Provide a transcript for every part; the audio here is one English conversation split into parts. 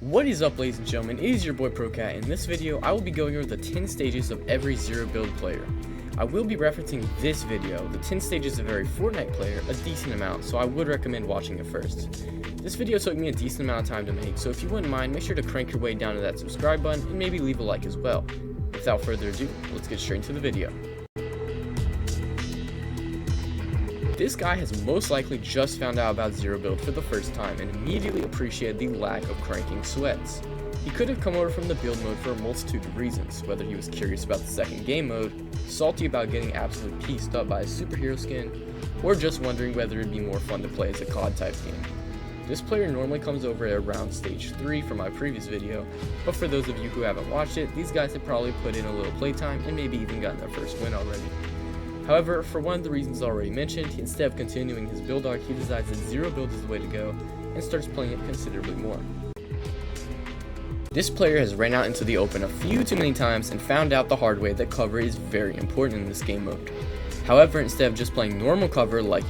What is up, ladies and gentlemen? It is your boy ProCat. In this video, I will be going over the 10 stages of every zero build player. I will be referencing this video, the 10 stages of every Fortnite player, a decent amount, so I would recommend watching it first. This video took me a decent amount of time to make, so if you wouldn't mind, make sure to crank your way down to that subscribe button and maybe leave a like as well. Without further ado, let's get straight into the video. This guy has most likely just found out about zero build for the first time and immediately appreciated the lack of cranking sweats. He could have come over from the build mode for a multitude of reasons, whether he was curious about the second game mode, salty about getting absolutely pieced up by a superhero skin, or just wondering whether it'd be more fun to play as a COD type game. This player normally comes over at around stage 3 from my previous video, but for those of you who haven't watched it, these guys have probably put in a little playtime and maybe even gotten their first win already. However, for one of the reasons already mentioned, instead of continuing his build arc, he decides that zero build is the way to go and starts playing it considerably more. This player has ran out into the open a few too many times and found out the hard way that cover is very important in this game mode. However, instead of just playing normal cover like,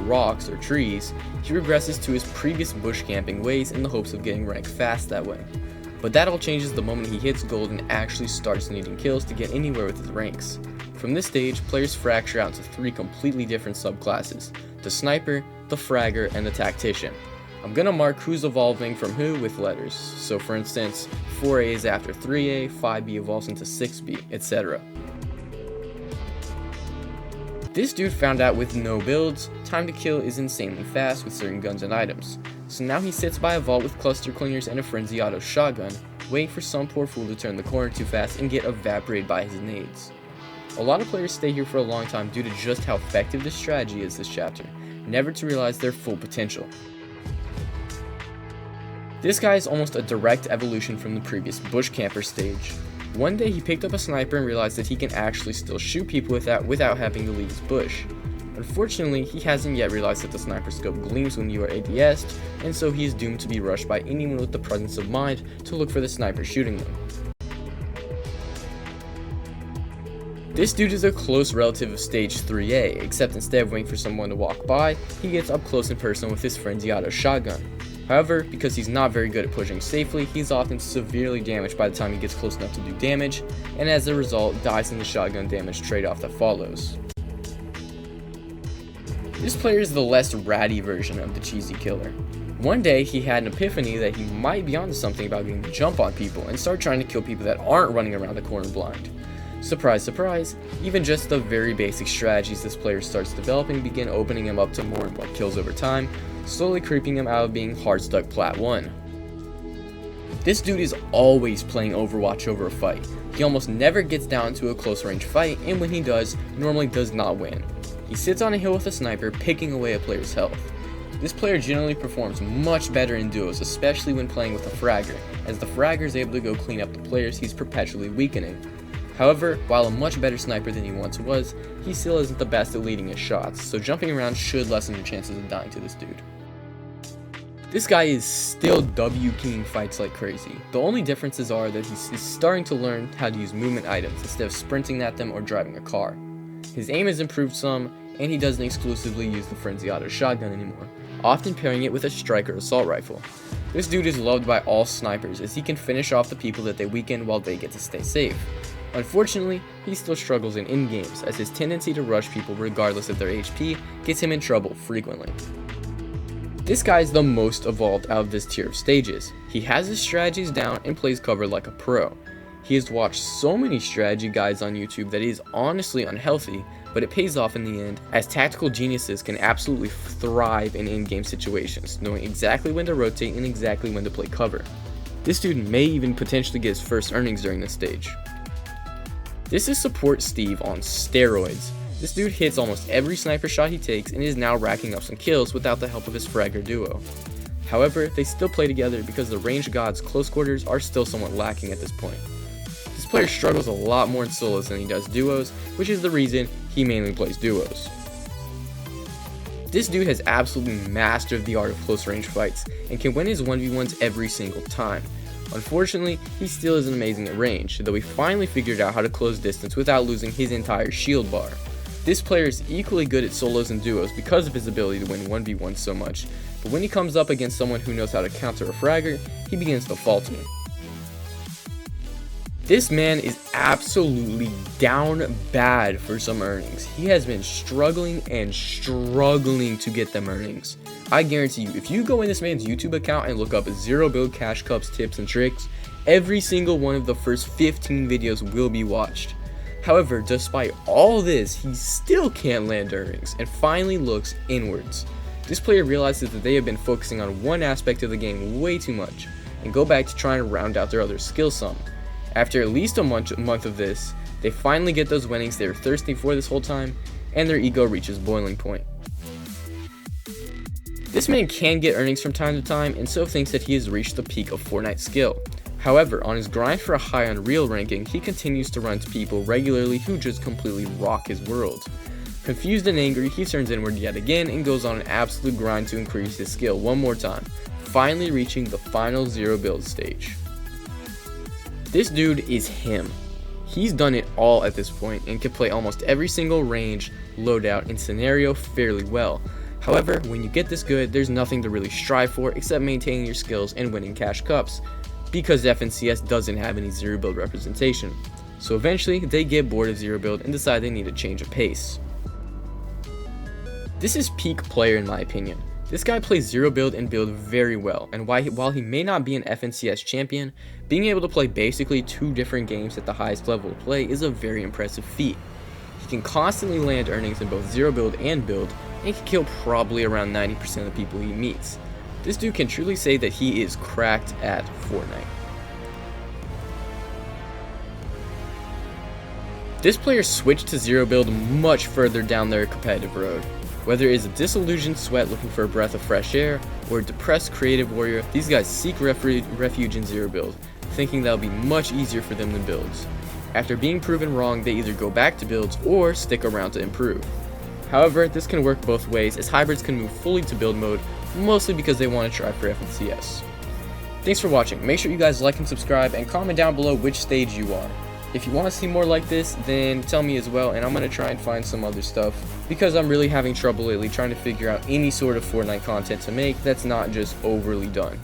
rocks or trees, he regresses to his previous bush camping ways in the hopes of getting ranked fast that way. But that all changes the moment he hits gold and actually starts needing kills to get anywhere with his ranks. From this stage, players fracture out into 3 completely different subclasses: the sniper, the fragger, and the tactician. I'm gonna mark who's evolving from who with letters, so for instance, 4A is after 3A, 5B evolves into 6B, etc. This dude found out with no builds, time to kill is insanely fast with certain guns and items, so now he sits by a vault with cluster clingers and a frenzy auto shotgun, waiting for some poor fool to turn the corner too fast and get evaporated by his nades. A lot of players stay here for a long time due to just how effective this strategy is this chapter, never to realize their full potential. This guy is almost a direct evolution from the previous bush camper stage. One day he picked up a sniper and realized that he can actually still shoot people with that without having to leave his bush. Unfortunately, he hasn't yet realized that the sniper scope gleams when you are ADS'd, and so he is doomed to be rushed by anyone with the presence of mind to look for the sniper shooting them. This dude is a close relative of stage 3A, except instead of waiting for someone to walk by, he gets up close and personal with his frenzy auto shotgun. However, because he's not very good at pushing safely, he's often severely damaged by the time he gets close enough to do damage, and as a result, dies in the shotgun damage trade-off that follows. This player is the less ratty version of the cheesy killer. One day, he had an epiphany that he might be onto something about getting the jump on people and start trying to kill people that aren't running around the corner blind. Surprise, surprise, even just the very basic strategies this player starts developing begin opening him up to more and more kills over time, slowly creeping him out of being hard stuck plat 1. This dude is always playing Overwatch over a fight. He almost never gets down to a close range fight, and when he does, normally does not win. He sits on a hill with a sniper, picking away a player's health. This player generally performs much better in duos, especially when playing with a fragger, as the fragger is able to go clean up the players he's perpetually weakening. However, while a much better sniper than he once was, he still isn't the best at leading his shots, so jumping around should lessen your chances of dying to this dude. This guy is still W-keying fights like crazy. The only differences are that he's starting to learn how to use movement items instead of sprinting at them or driving a car. His aim has improved some, and he doesn't exclusively use the frenzy auto shotgun anymore, often pairing it with a striker assault rifle. This dude is loved by all snipers as he can finish off the people that they weaken while they get to stay safe. Unfortunately, he still struggles in in-games, as his tendency to rush people regardless of their HP gets him in trouble frequently. This guy is the most evolved out of this tier of stages. He has his strategies down and plays cover like a pro. He has watched so many strategy guides on YouTube that it is honestly unhealthy, but it pays off in the end, as tactical geniuses can absolutely thrive in in-game situations, knowing exactly when to rotate and exactly when to play cover. This dude may even potentially get his first earnings during this stage. This is Support Steve on steroids. This dude hits almost every sniper shot he takes and is now racking up some kills without the help of his fragger duo. However, they still play together because the ranged gods' close quarters are still somewhat lacking at this point. This player struggles a lot more in solos than he does duos, which is the reason he mainly plays duos. This dude has absolutely mastered the art of close range fights and can win his 1v1s every single time. Unfortunately, he still isn't amazing at range, though he finally figured out how to close distance without losing his entire shield bar. This player is equally good at solos and duos because of his ability to win 1v1 so much, but when he comes up against someone who knows how to counter a fragger, he begins to falter. This man is absolutely down bad for some earnings. He has been struggling and struggling to get them earnings. I guarantee you, if you go in this man's YouTube account and look up zero build cash cups tips and tricks, every single one of the first 15 videos will be watched. However, despite all this, he still can't land earnings and finally looks inwards. This player realizes that they have been focusing on one aspect of the game way too much and go back to trying to round out their other skill some. After at least a month of this, they finally get those winnings they were thirsting for this whole time, and their ego reaches boiling point. This man can get earnings from time to time, and so thinks that he has reached the peak of Fortnite skill. However, on his grind for a high Unreal ranking, he continues to run into people regularly who just completely rock his world. Confused and angry, he turns inward yet again and goes on an absolute grind to increase his skill one more time, finally reaching the final zero build stage. This dude is him. He's done it all at this point and can play almost every single range, loadout, and scenario fairly well. However, when you get this good, there's nothing to really strive for except maintaining your skills and winning cash cups, because FNCS doesn't have any zero build representation. So eventually, they get bored of zero build and decide they need a change of pace. This is peak player in my opinion. This guy plays zero build and build very well, and while he may not be an FNCS champion, being able to play basically 2 different games at the highest level of play is a very impressive feat. He can constantly land earnings in both zero build and build, and can kill probably around 90% of the people he meets. This dude can truly say that he is cracked at Fortnite. This player switched to zero build much further down their competitive road. Whether it is a disillusioned sweat looking for a breath of fresh air, or a depressed creative warrior, these guys seek refuge in zero build, thinking that'll be much easier for them than builds. After being proven wrong, they either go back to builds or stick around to improve. However, this can work both ways, as hybrids can move fully to build mode, mostly because they want to try for FNCS. Thanks for watching. Make sure you guys like and subscribe, and comment down below which stage you are. If you want to see more like this, then tell me as well, and I'm going to try and find some other stuff, because I'm really having trouble lately trying to figure out any sort of Fortnite content to make that's not just overly done.